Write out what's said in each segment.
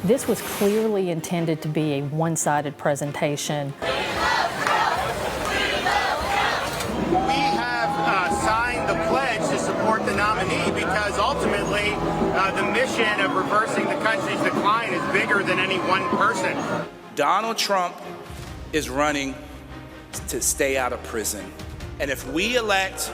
This was clearly intended to be a one-sided presentation. We have signed the pledge to support the nominee because ultimately the mission of reversing the country's decline is bigger than any one person. Donald Trump is running to stay out of prison. And if we elect...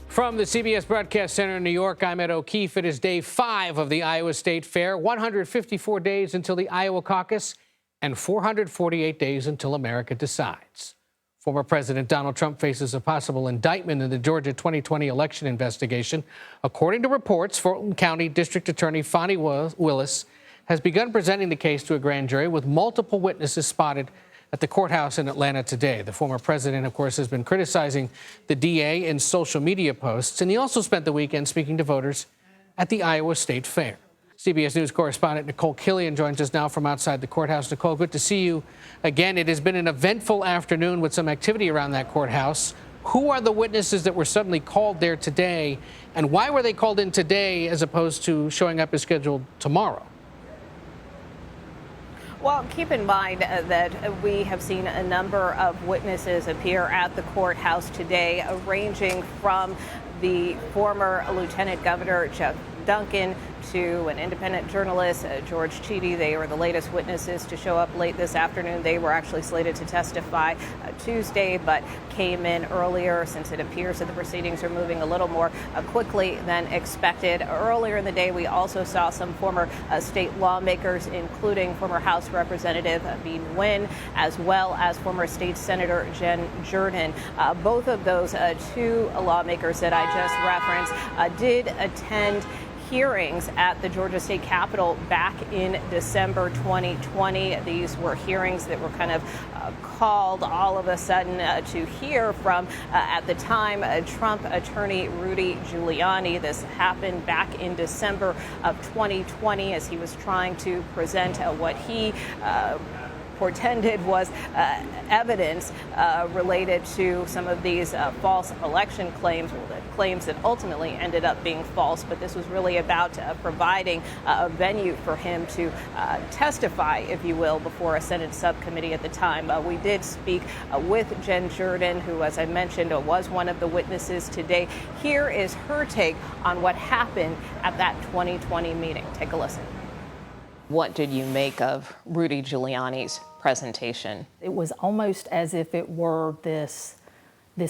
From the CBS Broadcast Center in New York, I'm Ed O'Keefe. It is day 5 of the Iowa State Fair, 154 days until the Iowa caucus, and 448 days until America decides. Former President Donald Trump faces a possible indictment in the Georgia 2020 election investigation. According to reports, Fulton County District Attorney Fonnie Willis has begun presenting the case to a grand jury with multiple witnesses spotted at the courthouse in Atlanta today. The former president, of course, has been criticizing the DA in social media posts, and he also spent the weekend speaking to voters at the Iowa State Fair. CBS News correspondent Nicole Killian joins us now from outside the courthouse. Nicole, good to see you again. It has been an eventful afternoon with some activity around that courthouse. Who are the witnesses that were suddenly called there today, and why were they called in today as opposed to showing up as scheduled tomorrow? Well, keep in mind that we have seen a number of witnesses appear at the courthouse today, ranging from the former Lieutenant Governor Jeff Duncan to an independent journalist, George Cheedy. They were the latest witnesses to show up late this afternoon. They were actually slated to testify Tuesday, but came in earlier since it appears that the proceedings are moving a little more quickly than expected. Earlier in the day, we also saw some former state lawmakers, including former House Representative Bean Wynn, as well as former State Senator Jen Jordan. Both of those two lawmakers that I just referenced did attend hearings at the Georgia State Capitol back in December 2020. These were hearings that were kind of called all of a sudden to hear from, at the time, Trump attorney Rudy Giuliani. This happened back in December of 2020 as he was trying to present what he portended was evidence related to some of these false election claims, claims that ultimately ended up being false. But this was really about providing a venue for him to testify, if you will, before a Senate subcommittee at the time. We did speak with Jen Jordan, who, as I mentioned, was one of the witnesses today. Here is her take on what happened at that 2020 meeting. Take a listen. What did you make of Rudy Giuliani's presentation? It was almost as if it were this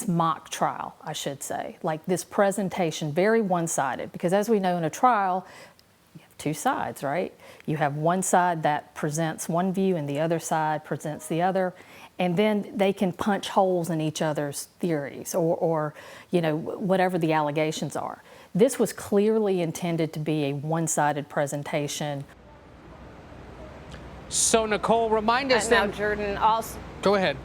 mock trial, I should say, like this presentation, very one-sided, because as we know in a trial, you have two sides, right? You have one side that presents one view and the other side presents the other, and then they can punch holes in each other's theories or you know, whatever the allegations are. This was clearly intended to be a one-sided presentation. So, Nicole, remind us then. Now, Jordan also. Go ahead.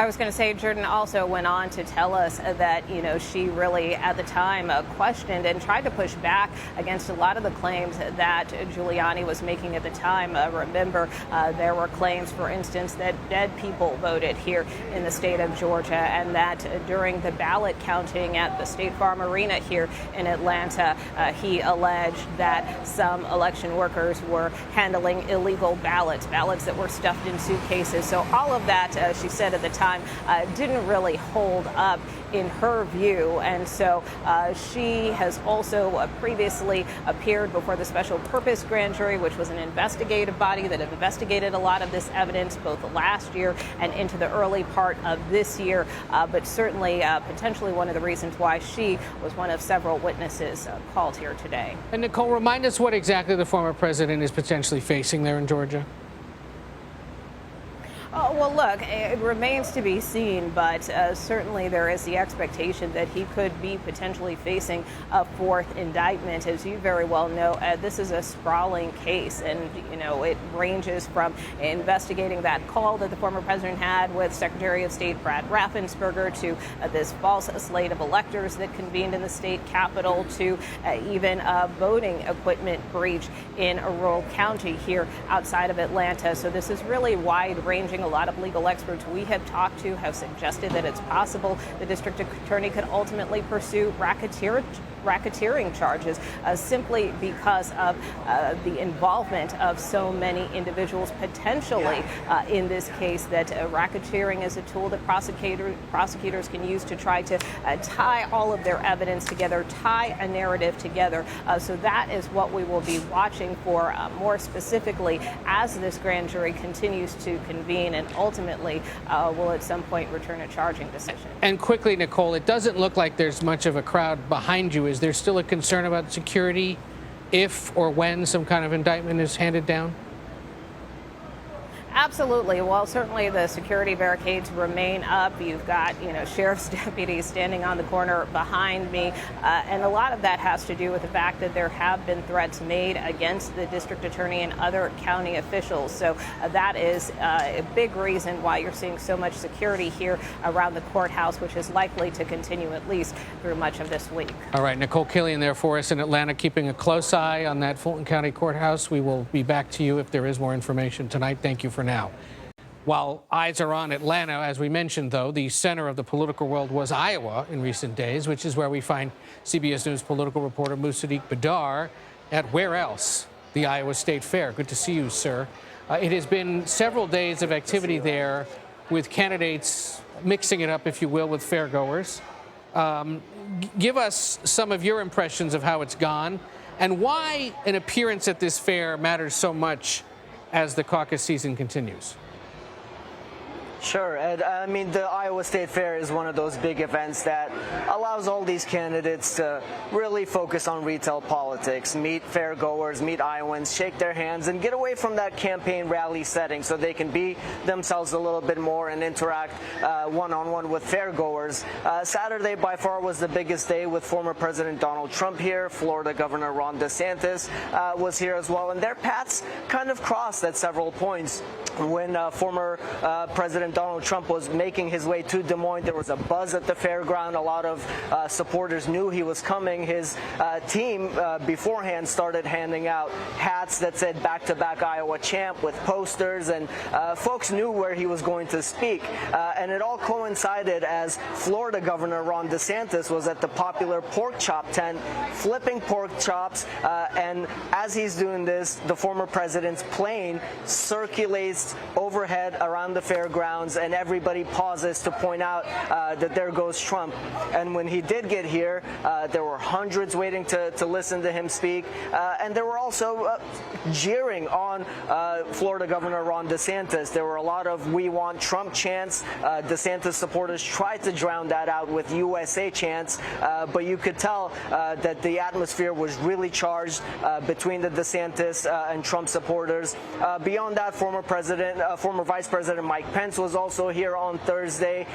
I was going to say, Jordan also went on to tell us that, you know, she really at the time questioned and tried to push back against a lot of the claims that Giuliani was making at the time. Remember, there were claims, for instance, that dead people voted here in the state of Georgia, and that during the ballot counting at the State Farm Arena here in Atlanta, he alleged that some election workers were handling illegal ballots that were stuffed in suitcases. So all of that, she said at the time, didn't really hold up in her view. And so she has also previously appeared before the Special Purpose Grand Jury, which was an investigative body that have investigated a lot of this evidence both last year and into the early part of this year. But certainly potentially one of the reasons why she was one of several witnesses called here today. And Nicole, remind us what exactly the former president is potentially facing there in Georgia. Oh, well, look, it remains to be seen, but certainly there is the expectation that he could be potentially facing a fourth indictment. As you very well know, this is a sprawling case, and, you know, it ranges from investigating that call that the former president had with Secretary of State Brad Raffensperger to this false slate of electors that convened in the state capitol to even a voting equipment breach in a rural county here outside of Atlanta. So this is really wide-ranging. A lot of legal experts we have talked to have suggested that it's possible the district attorney could ultimately pursue racketeering racketeering charges simply because of the involvement of so many individuals potentially in this case, that racketeering is a tool that prosecutors can use to try to tie all of their evidence together, tie a narrative together. So that is what we will be watching for more specifically as this grand jury continues to convene and ultimately will at some point return a charging decision. And quickly, Nicole, it doesn't look like there's much of a crowd behind you. Is there still a concern about security if or when some kind of indictment is handed down? Absolutely. Well, certainly the security barricades remain up. You've got, sheriff's deputies standing on the corner behind me. And a lot of that has to do with the fact that there have been threats made against the district attorney and other county officials. So that is a big reason why you're seeing so much security here around the courthouse, which is likely to continue at least through much of this week. All right, Nicole Killian there for us in Atlanta, keeping a close eye on that Fulton County courthouse. We will be back to you if there is more information tonight. Thank you for now. While eyes are on Atlanta, as we mentioned, though, the center of the political world was Iowa in recent days, which is where we find CBS News political reporter Musaddiq Badar at where else? The Iowa State Fair. Good to see you, sir. It has been several days of activity there with candidates mixing it up, if you will, with fairgoers. Give us some of your impressions of how it's gone and why an appearance at this fair matters so much as the caucus season continues. Sure, Ed. I mean, the Iowa State Fair is one of those big events that allows all these candidates to really focus on retail politics, meet fairgoers, meet Iowans, shake their hands, and get away from that campaign rally setting so they can be themselves a little bit more and interact one-on-one with fairgoers. Saturday, by far, was the biggest day with former President Donald Trump here. Florida Governor Ron DeSantis was here as well, and their paths kind of crossed at several points. When former President Donald Trump was making his way to Des Moines, there was a buzz at the fairground. A lot of supporters knew he was coming. His team beforehand started handing out hats that said "Back-to-Back Iowa Champ" with posters, and folks knew where he was going to speak. And it all coincided as Florida Governor Ron DeSantis was at the popular pork chop tent flipping pork chops. And as he's doing this, the former president's plane circulates overhead around the fairgrounds, and everybody pauses to point out that there goes Trump. And when he did get here, there were hundreds waiting to listen to him speak, and there were also jeering on Florida Governor Ron DeSantis. There were a lot of "We want Trump" chants. DeSantis supporters tried to drown that out with USA chants, but you could tell that the atmosphere was really charged between the DeSantis and Trump supporters. Beyond that, former Vice President Mike Pence was also here on Thursday.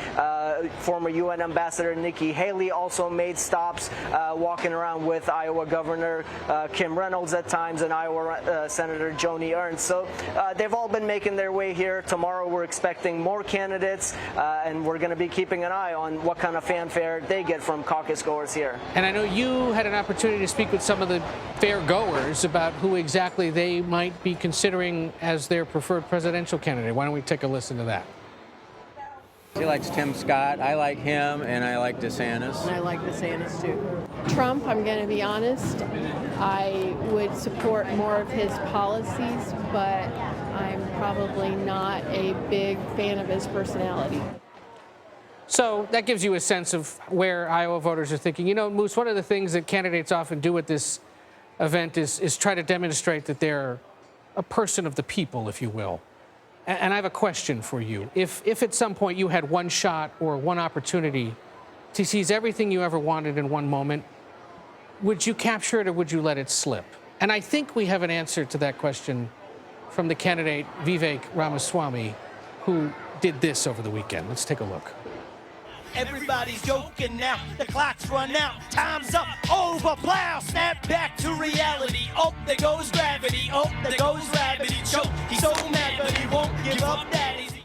Former UN Ambassador Nikki Haley also made stops, walking around with Iowa Governor Kim Reynolds at times and Iowa Senator Joni Ernst. So they've all been making their way here. Tomorrow we're expecting more candidates, and we're going to be keeping an eye on what kind of fanfare they get from caucus goers here. And I know you had an opportunity to speak with some of the fair goers about who exactly they might be considering as their preferred presidential candidate. Why don't we take a listen to that? He likes Tim Scott. I like him, and I like DeSantis. And I like DeSantis too. Trump, I'm going to be honest, I would support more of his policies, but I'm probably not a big fan of his personality. So that gives you a sense of where Iowa voters are thinking. You know, Moose, one of the things that candidates often do at this event is try to demonstrate that they're a person of the people, if you will. And I have a question for you. If at some point you had one shot or one opportunity to seize everything you ever wanted in one moment, would you capture it or would you let it slip? And I think we have an answer to that question from the candidate Vivek Ramaswamy, who did this over the weekend. Let's take a look. Everybody's joking now, the clock's run out, time's up, over, plow, snap back to reality. Oh, there goes gravity, oh, there goes rabbit, he choke, he's so mad, but he won't give up that easy.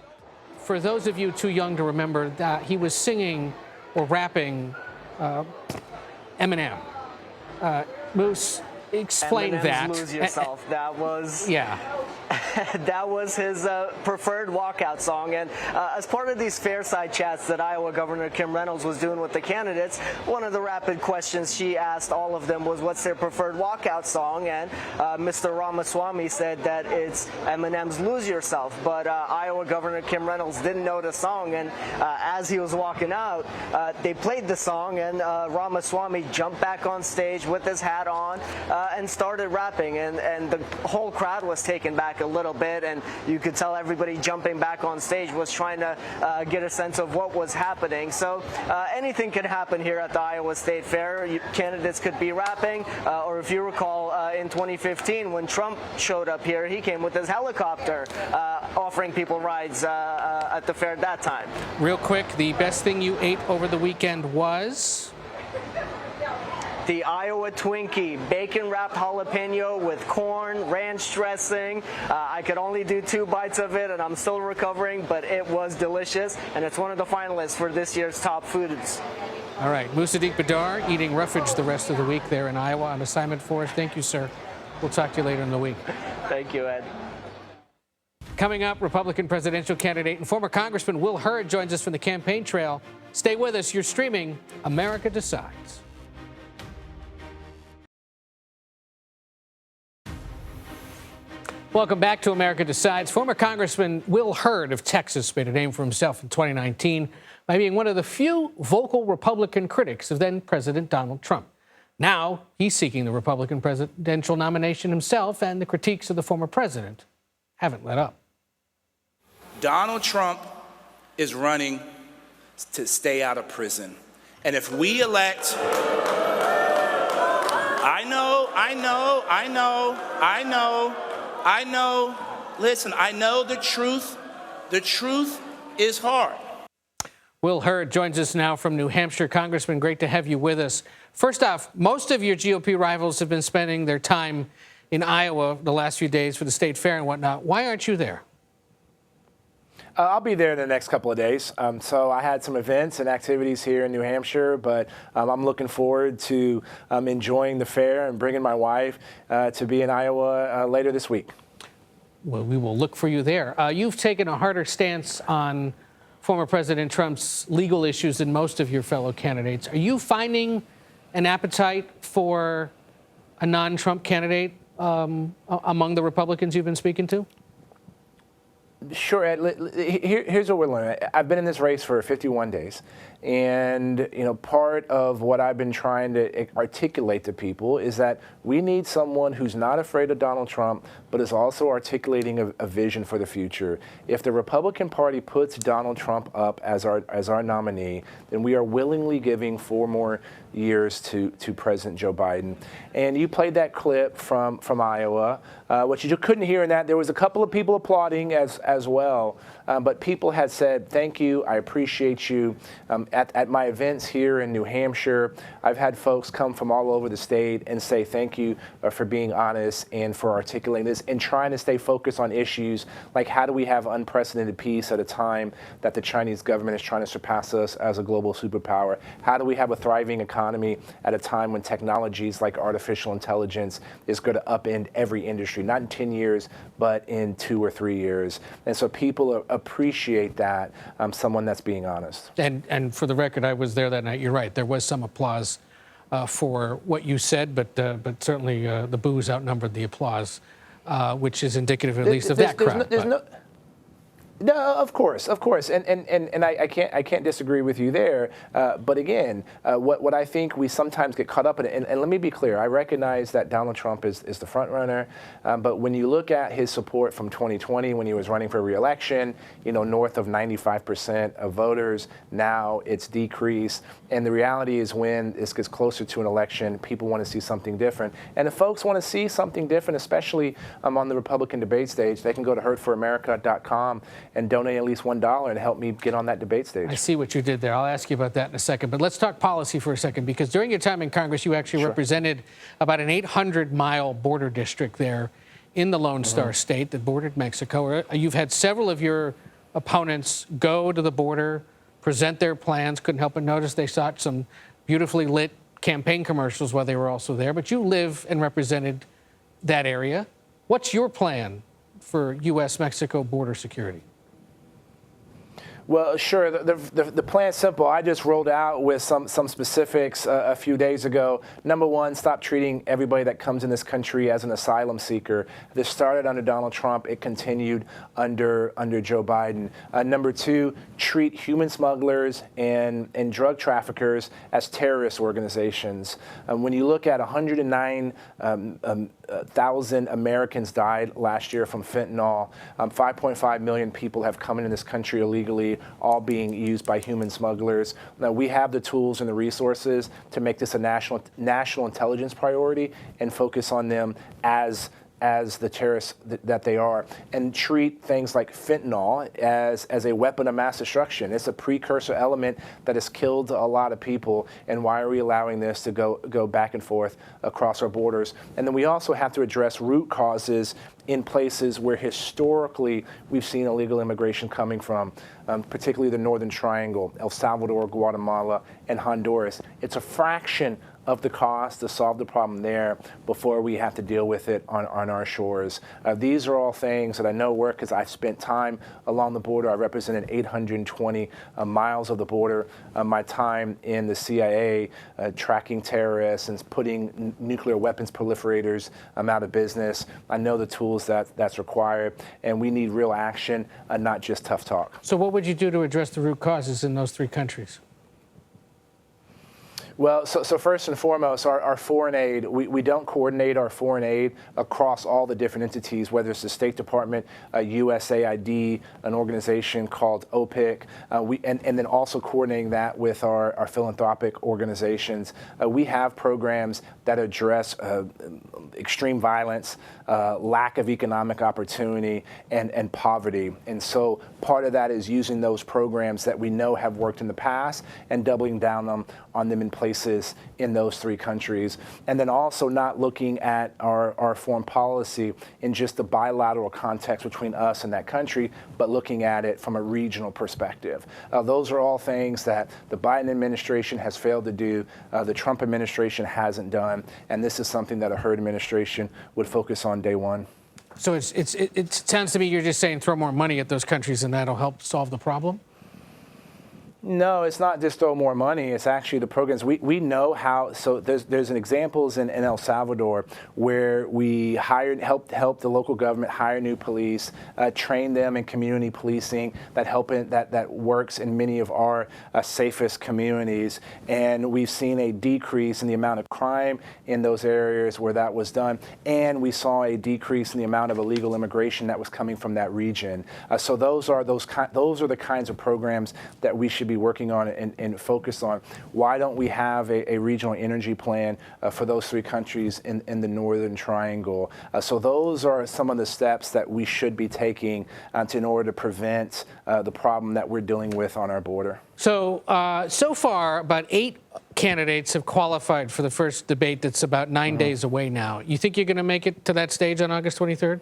For those of you too young to remember, that he was singing or rapping Eminem. Moose, explain Eminem's that. Lose Yourself, that was... Yeah. That was his preferred walkout song. And as part of these Fairside chats that Iowa Governor Kim Reynolds was doing with the candidates, one of the rapid questions she asked all of them was, what's their preferred walkout song? And Mr. Ramaswamy said that it's Eminem's Lose Yourself. But Iowa Governor Kim Reynolds didn't know the song. And as he was walking out, they played the song, and Ramaswamy jumped back on stage with his hat on and started rapping. And the whole crowd was taken back a little bit, and you could tell everybody jumping back on stage was trying to get a sense of what was happening. So anything could happen here at the Iowa State Fair. Candidates could be rapping, or if you recall, in 2015 when Trump showed up here, he came with his helicopter offering people rides at the fair at that time. Real quick, the best thing you ate over the weekend was? The Iowa Twinkie, bacon-wrapped jalapeno with corn, ranch dressing. I could only do 2 bites of it, and I'm still recovering, but it was delicious, and it's one of the finalists for this year's top foods. All right, Musaddiq Badar eating roughage the rest of the week there in Iowa on assignment for us. Thank you, sir. We'll talk to you later in the week. Thank you, Ed. Coming up, Republican presidential candidate and former Congressman Will Hurd joins us from the campaign trail. Stay with us. You're streaming America Decides. Welcome back to America Decides. Former Congressman Will Hurd of Texas made a name for himself in 2019 by being one of the few vocal Republican critics of then-President Donald Trump. Now he's seeking the Republican presidential nomination himself, and the critiques of the former president haven't let up. Donald Trump is running to stay out of prison. And if we elect... I know. Listen, I know the truth. The truth is hard. Will Hurd joins us now from New Hampshire. Congressman, great to have you with us. First off, most of your GOP rivals have been spending their time in Iowa the last few days for the state fair and whatnot. Why aren't you there? I'll be there in the next couple of days. So I had some events and activities here in New Hampshire, but I'm looking forward to enjoying the fair and bringing my wife to be in Iowa later this week. Well, we will look for you there. You've taken a harder stance on former President Trump's legal issues than most of your fellow candidates. Are you finding an appetite for a non-Trump candidate among the Republicans you've been speaking to? Sure, Ed. Here's what we're learning. I've been in this race for 51 days. And, part of what I've been trying to articulate to people is that we need someone who's not afraid of Donald Trump, but is also articulating a vision for the future. If the Republican Party puts Donald Trump up as our nominee, then we are willingly giving 4 more years to President Joe Biden. And you played that clip from Iowa. What you couldn't hear in that, there was a couple of people applauding as well. But people had said, thank you, I appreciate you. At my events here in New Hampshire, I've had folks come from all over the state and say thank you for being honest and for articulating this and trying to stay focused on issues like how do we have unprecedented peace at a time that the Chinese government is trying to surpass us as a global superpower? How do we have a thriving economy at a time when technologies like artificial intelligence is going to upend every industry, not in 10 years, but in 2 or 3 years? And so people appreciate that, someone that's being honest. And for the record, I was there that night. You're right. There was some applause for what you said, but certainly the boos outnumbered the applause, which is indicative, at least, of that crowd. No, of course, and I can't disagree with you there. But again, what I think we sometimes get caught up in, and let me be clear, I recognize that Donald Trump is the front runner, but when you look at his support from 2020 when he was running for re-election, north of 95% of voters, now it's decreased. And the reality is when this gets closer to an election, people want to see something different. And if folks want to see something different, especially on the Republican debate stage, they can go to hurtforamerica.com and donate at least $1 and help me get on that debate stage. I see what you did there. I'll ask you about that in a second. But let's talk policy for a second, because during your time in Congress, you actually represented about an 800-mile border district there in the Lone Star State that bordered Mexico. You've had several of your opponents go to the border, present their plans. Couldn't help but notice they shot some beautifully lit campaign commercials while they were also there. But you live and represented that area. What's your plan for U.S.-Mexico border security? Well, sure. The plan's simple. I just rolled out with some specifics a few days ago. Number one, stop treating everybody that comes in this country as an asylum seeker. This started under Donald Trump. It continued under Joe Biden. Number two, treat human smugglers and drug traffickers as terrorist organizations. When you look at 109,000 Americans died last year from fentanyl, 5.5 million people have come into this country illegally, all being used by human smugglers. Now, we have the tools and the resources to make this a national intelligence priority and focus on them as the terrorists that they are, and treat things like fentanyl as a weapon of mass destruction. It's a precursor element that has killed a lot of people, and why are we allowing this to go back and forth across our borders? And then we also have to address root causes in places where historically we've seen illegal immigration coming from, particularly the Northern Triangle, El Salvador, Guatemala, and Honduras. It's a fraction of the cost to solve the problem there before we have to deal with it on our shores. These are all things that I know work because I've spent time along the border. I represented 820 miles of the border. My time in the CIA tracking terrorists and putting nuclear weapons proliferators out of business. I know the tools that's required, and we need real action, not just tough talk. So what would you do to address the root causes in those three countries? Well, so first and foremost, our foreign aid, we don't coordinate our foreign aid across all the different entities, whether it's the State Department, USAID, an organization called OPIC, and then also coordinating that with our philanthropic organizations. We have programs that address extreme violence, lack of economic opportunity, and poverty. And so part of that is using those programs that we know have worked in the past and doubling down on them in places in those three countries. And then also not looking at our foreign policy in just the bilateral context between us and that country, but looking at it from a regional perspective. Those are all things that the Biden administration has failed to do, the Trump administration hasn't done, and this is something that a Hurd administration would focus on day one. So it sounds to me you're just saying throw more money at those countries and that'll help solve the problem? No, it's not just throw more money. It's actually the programs. We know how. So there's examples in El Salvador where we helped the local government hire new police, train them in community policing that works in many of our safest communities. And we've seen a decrease in the amount of crime in those areas where that was done. And we saw a decrease in the amount of illegal immigration that was coming from that region. So those are the kinds of programs that we should be working on and focused on. Why don't we have a regional energy plan for those three countries in the Northern Triangle? So those are some of the steps that we should be taking in order to prevent the problem that we're dealing with on our border. So far, about 8 candidates have qualified for the first debate that's about 9 days away now. You think you're going to make it to that stage on August 23rd?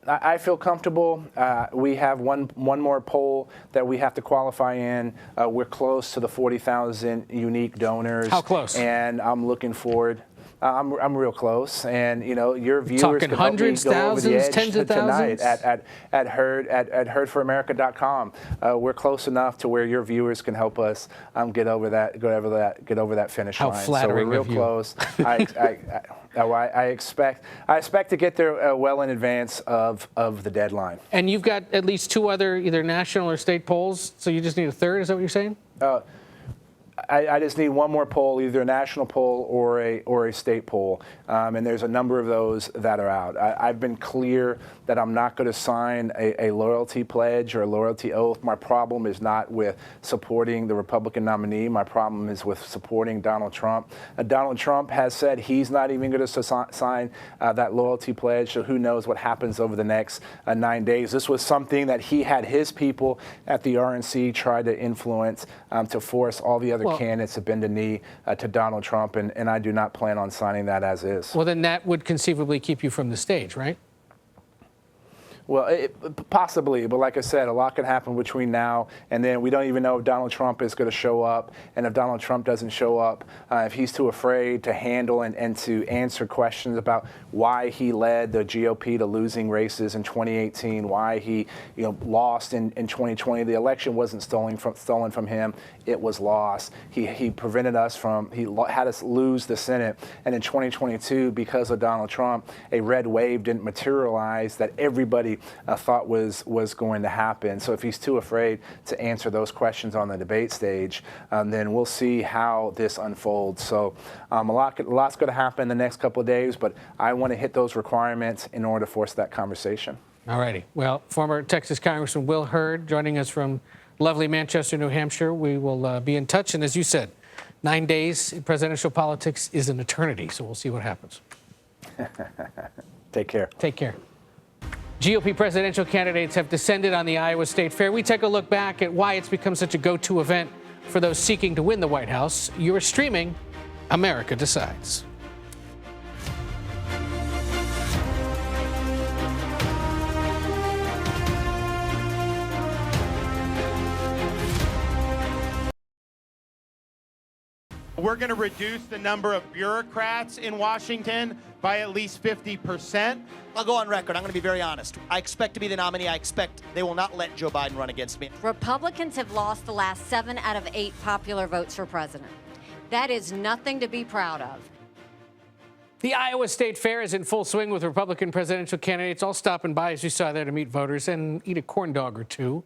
I feel comfortable. We have one more poll that we have to qualify in. We're close to the 40,000 unique donors. How close? And I'm looking forward. I'm real close, and your viewers talking can hundreds, help me go thousands, over the edge tens of tonight thousands at herdforamerica.com. We're close enough to where your viewers can help us get over that finish line. How flattering so we're real of you. Close. I expect to get there well in advance of the deadline. And you've got at least 2 other either national or state polls, so you just need a third. Is that what you're saying? I just need one more poll, either a national poll or a state poll, and there's a number of those that are out. I've been clear that I'm not going to sign a loyalty pledge or a loyalty oath. My problem is not with supporting the Republican nominee. My problem is with supporting Donald Trump. Donald Trump has said he's not even going to sign that loyalty pledge, so who knows what happens over the next 9 days. This was something that he had his people at the RNC try to influence to force all the other candidates to bend a knee to Donald Trump, and I do not plan on signing that as is. Well, then that would conceivably keep you from the stage, right? Well, possibly, but like I said, a lot can happen between now and then. We don't even know if Donald Trump is going to show up, and if Donald Trump doesn't show up, if he's too afraid to handle and to answer questions about why he led the GOP to losing races in 2018, why he lost in 2020. The election wasn't stolen from him; it was lost. He prevented us from. He had us lose the Senate, and in 2022, because of Donald Trump, a red wave didn't materialize that everybody thought was going to happen. So if he's too afraid to answer those questions on the debate stage, then we'll see how this unfolds. So lot's going to happen the next couple of days, but I want to hit those requirements in order to force that conversation. All righty. Well, former Texas Congressman Will Hurd joining us from lovely Manchester, New Hampshire. We will be in touch. And as you said, 9 days in presidential politics is an eternity. So we'll see what happens. Take care. Take care. GOP presidential candidates have descended on the Iowa State Fair. We take a look back at why it's become such a go-to event for those seeking to win the White House. You're streaming America Decides. We're going to reduce the number of bureaucrats in Washington by at least 50%. I'll go on record. I'm going to be very honest. I expect to be the nominee. I expect they will not let Joe Biden run against me. Republicans have lost the last 7 out of 8 popular votes for president. That is nothing to be proud of. The Iowa State Fair is in full swing with Republican presidential candidates all stopping by, as you saw there, to meet voters and eat a corn dog or two.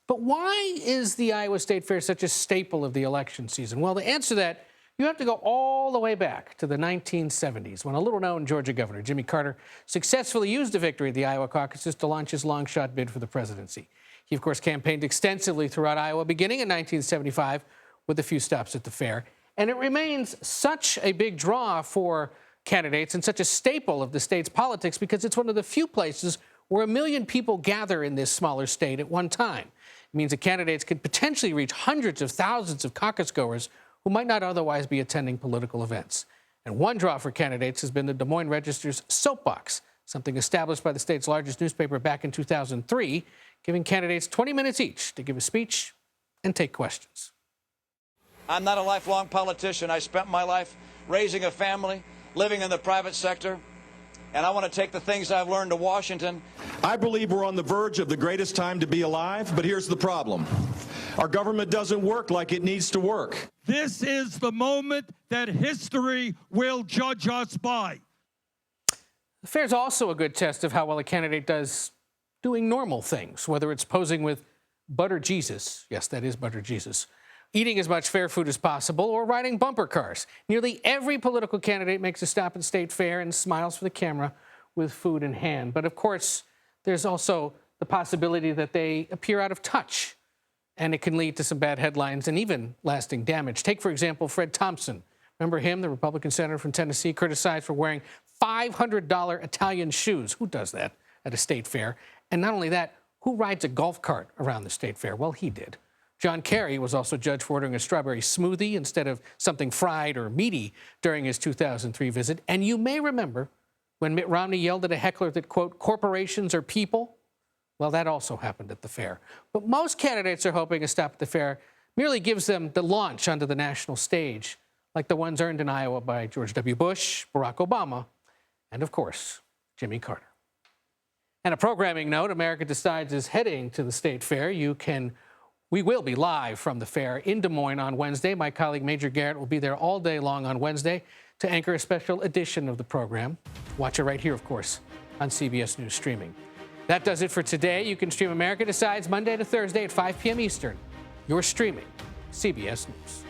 But why is the Iowa State Fair such a staple of the election season? Well, to answer that, you have to go all the way back to the 1970s, when a little-known Georgia governor, Jimmy Carter, successfully used the victory of the Iowa caucuses to launch his long-shot bid for the presidency. He, of course, campaigned extensively throughout Iowa, beginning in 1975 with a few stops at the fair. And it remains such a big draw for candidates and such a staple of the state's politics because it's one of the few places where 1 million people gather in this smaller state at one time. It means that candidates could potentially reach hundreds of thousands of caucus goers who might not otherwise be attending political events. And one draw for candidates has been the Des Moines Register's Soapbox, something established by the state's largest newspaper back in 2003, giving candidates 20 minutes each to give a speech and take questions. I'm not a lifelong politician. I spent my life raising a family, living in the private sector, and I want to take the things I've learned to Washington. I believe we're on the verge of the greatest time to be alive, but here's the problem. Our government doesn't work like it needs to work. This is the moment that history will judge us by. The fair is also a good test of how well a candidate does doing normal things, whether it's posing with Butter Jesus, yes, that is Butter Jesus, eating as much fair food as possible, or riding bumper cars. Nearly every political candidate makes a stop at the state fair and smiles for the camera with food in hand. But of course, there's also the possibility that they appear out of touch, and it can lead to some bad headlines and even lasting damage. Take, for example, Fred Thompson. Remember him, the Republican senator from Tennessee, criticized for wearing $500 Italian shoes. Who does that at a state fair? And not only that, who rides a golf cart around the state fair? Well, he did. John Kerry was also judged for ordering a strawberry smoothie instead of something fried or meaty during his 2003 visit. And you may remember when Mitt Romney yelled at a heckler that, quote, corporations are people. Well, that also happened at the fair. But most candidates are hoping a stop at the fair merely gives them the launch onto the national stage, like the ones earned in Iowa by George W. Bush, Barack Obama, and, of course, Jimmy Carter. And a programming note, America Decides is heading to the state fair. We will be live from the fair in Des Moines on Wednesday. My colleague Major Garrett will be there all day long on Wednesday to anchor a special edition of the program. Watch it right here, of course, on CBS News Streaming. That does it for today. You can stream America Decides Monday to Thursday at 5 p.m. Eastern. You're streaming CBS News.